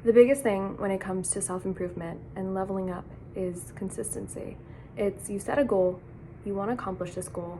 The biggest thing when it comes to self-improvement and leveling up is consistency. It's you set a goal, you want to accomplish this goal,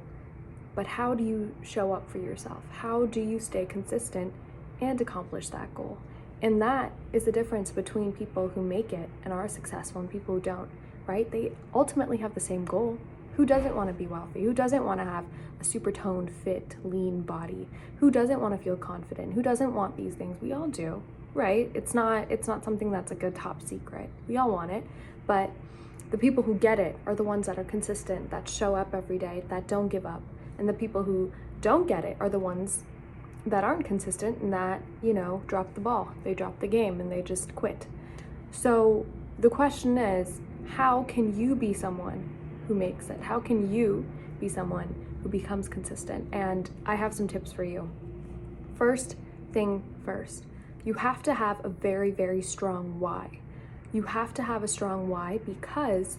but how do you show up for yourself? How do you stay consistent and accomplish that goal? And that is the difference between people who make it and are successful and people who don't, right? They ultimately have the same goal. Who doesn't want to be wealthy? Who doesn't want to have a super toned, fit, lean body? Who doesn't want to feel confident? Who doesn't want these things? We all do, right? It's not something that's like a top secret. We all want it, but the people who get it are the ones that are consistent, that show up every day, that don't give up. And the people who don't get it are the ones that aren't consistent and that, drop the ball. They drop the game and they just quit. So the question is, how can you be someone who makes it? How can you be someone who becomes consistent? And I have some tips for you. First thing first, you have to have a very, very strong why. You have to have a strong why because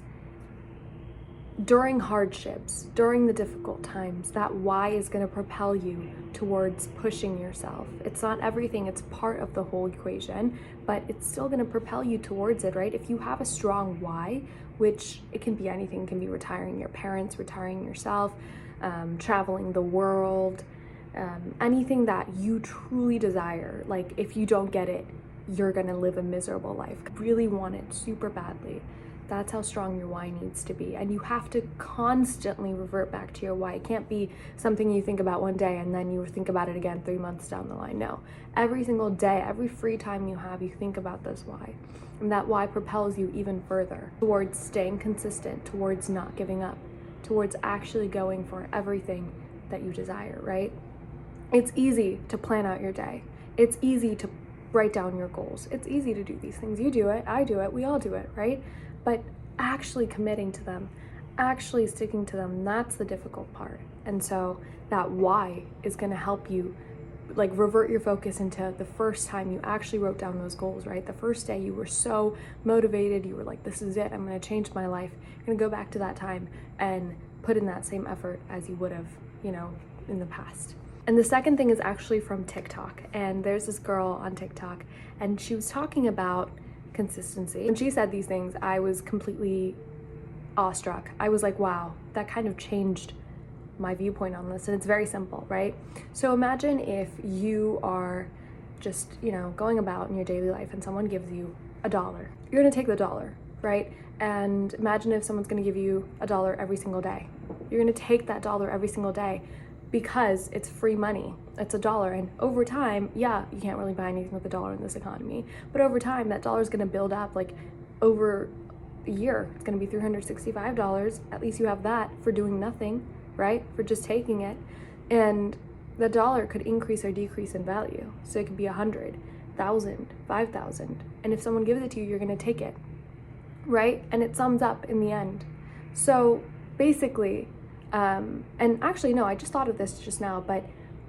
during hardships, during the difficult times, that why is going to propel you towards pushing yourself. It's not everything, it's part of the whole equation, but it's still going to propel you towards it, right? If you have a strong why, which it can be anything, it can be retiring your parents, retiring yourself, traveling the world, anything that you truly desire. Like if you don't get it, you're going to live a miserable life. Really want it super badly. That's how strong your why needs to be. And you have to constantly revert back to your why. It can't be something you think about one day and then you think about it again 3 months down the line. No, every single day, every free time you have, you think about this why. And that why propels you even further towards staying consistent, towards not giving up, towards actually going for everything that you desire, right? It's easy to plan out your day. It's easy to write down your goals. It's easy to do these things. You do it, I do it, we all do it, right? But actually committing to them, actually sticking to them, that's the difficult part. And so that why is going to help you like revert your focus into the first time you actually wrote down those goals, right? The first day you were so motivated, you were like, this is it, I'm going to change my life. You're going to go back to that time and put in that same effort as you would have, in the past. And the second thing is actually from TikTok. And there's this girl on TikTok and she was talking about consistency. When she said these things, I was completely awestruck. I was like, wow, that kind of changed my viewpoint on this. And it's very simple, right? So imagine if you are just, going about in your daily life and someone gives you $1. You're gonna take the dollar, right? And imagine if someone's gonna give you $1 every single day. You're gonna take that dollar every single day because it's free money. It's $1. And over time, yeah, you can't really buy anything with $1 in this economy, but over time, that dollar is going to build up. Like over a year, it's going to be $365. At least you have that for doing nothing, right? For just taking it. And the dollar could increase or decrease in value. So it could be 100, 1,000, 5,000. And if someone gives it to you, you're going to take it, right? And it sums up in the end. So basically, and actually, no, I just thought of this just now, but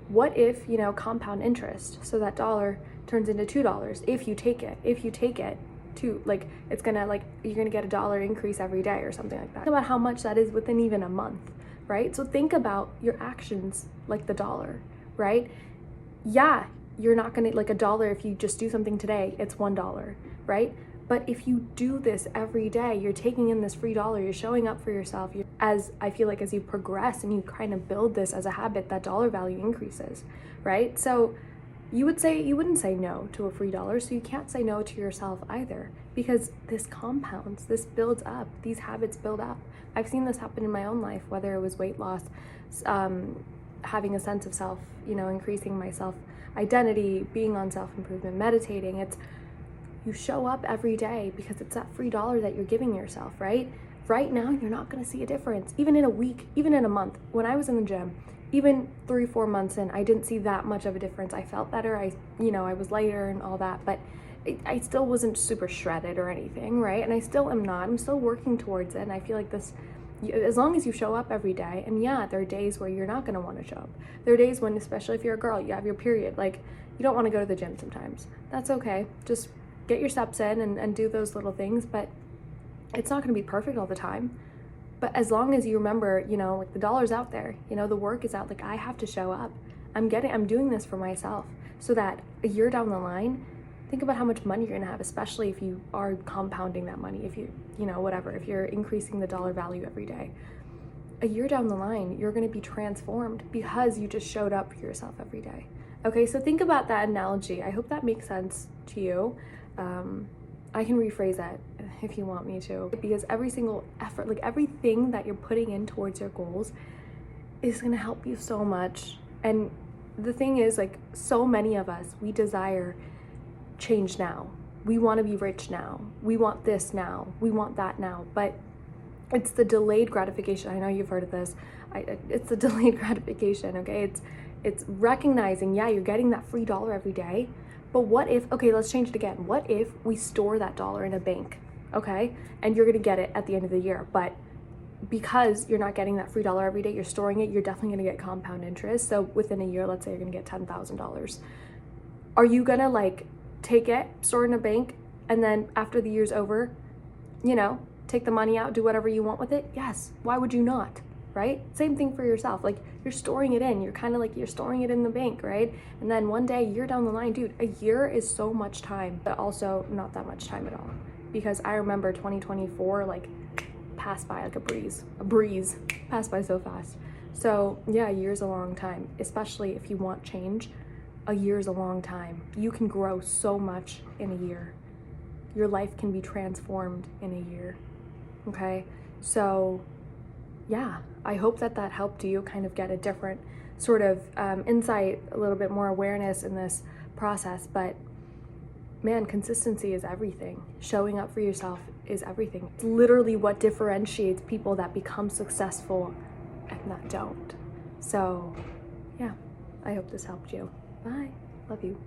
what if, compound interest, so that dollar turns into $2 if you take it to, like, it's gonna, like, you're gonna get $1 increase every day or something like that. Think about how much that is within even a month, right? So think about your actions like the dollar, right? Yeah, you're not gonna, like $1, if you just do something today, it's $1, right? But if you do this every day, you're taking in this free $1, you're showing up for yourself. As I feel like as you progress and you kind of build this as a habit, that dollar value increases, right? So you wouldn't say no to a free $1, so you can't say no to yourself either, because this compounds, this builds up, these habits build up. I've seen this happen in my own life, whether it was weight loss, having a sense of self, increasing my self identity, being on self-improvement, meditating. You show up every day because it's that free $1 that you're giving yourself, right? Right now, you're not going to see a difference, even in a week, even in a month. When I was in the gym, even 3-4 months in, I didn't see that much of a difference. I felt better. I was lighter and all that, but I still wasn't super shredded or anything, right? And I still am not. I'm still working towards it. And I feel like this, as long as you show up every day, and yeah, there are days where you're not going to want to show up. There are days when, especially if you're a girl, you have your period, like you don't want to go to the gym sometimes. That's okay. Just get your steps in and do those little things, but it's not going to be perfect all the time. But as long as you remember, like the dollar's out there, the work is out, like I have to show up. I'm doing this for myself so that a year down the line, Think about how much money you're gonna have, especially if you are compounding that money, if whatever, if you're increasing the dollar value every day. A year down the line, you're gonna be transformed because you just showed up for yourself every day. Okay, so think about that analogy. I hope that makes sense to you. I can rephrase that if you want me to, because every single effort, like everything that you're putting in towards your goals is gonna help you so much. And the thing is, like, so many of us, we desire change now. We want to be rich now. We want this now. We want that now. But it's the delayed gratification. I know you've heard of this. It's the delayed gratification, okay? It's recognizing, yeah, you're getting that free dollar every day, but what if, okay, let's change it again. What if we store that dollar in a bank, okay? And you're gonna get it at the end of the year, but because you're not getting that free dollar every day, you're storing it, you're definitely gonna get compound interest. So within a year, let's say you're gonna get $10,000. Are you gonna like take it, store it in a bank, and then after the year's over, take the money out, do whatever you want with it? Yes. Why would you not? Right? Same thing for yourself. Like, you're storing it in. You're kind of like, you're storing it in the bank, right? And then one day, a year down the line, dude, a year is so much time, but also not that much time at all. Because I remember 2024, like, passed by like a breeze, passed by so fast. So yeah, a year's a long time, especially if you want change. A year's a long time. You can grow so much in a year. Your life can be transformed in a year, okay? So yeah, I hope that helped you kind of get a different sort of insight, a little bit more awareness in this process. But man, consistency is everything. Showing up for yourself is everything. It's literally what differentiates people that become successful and that don't. So yeah, I hope this helped you. Bye. Love you.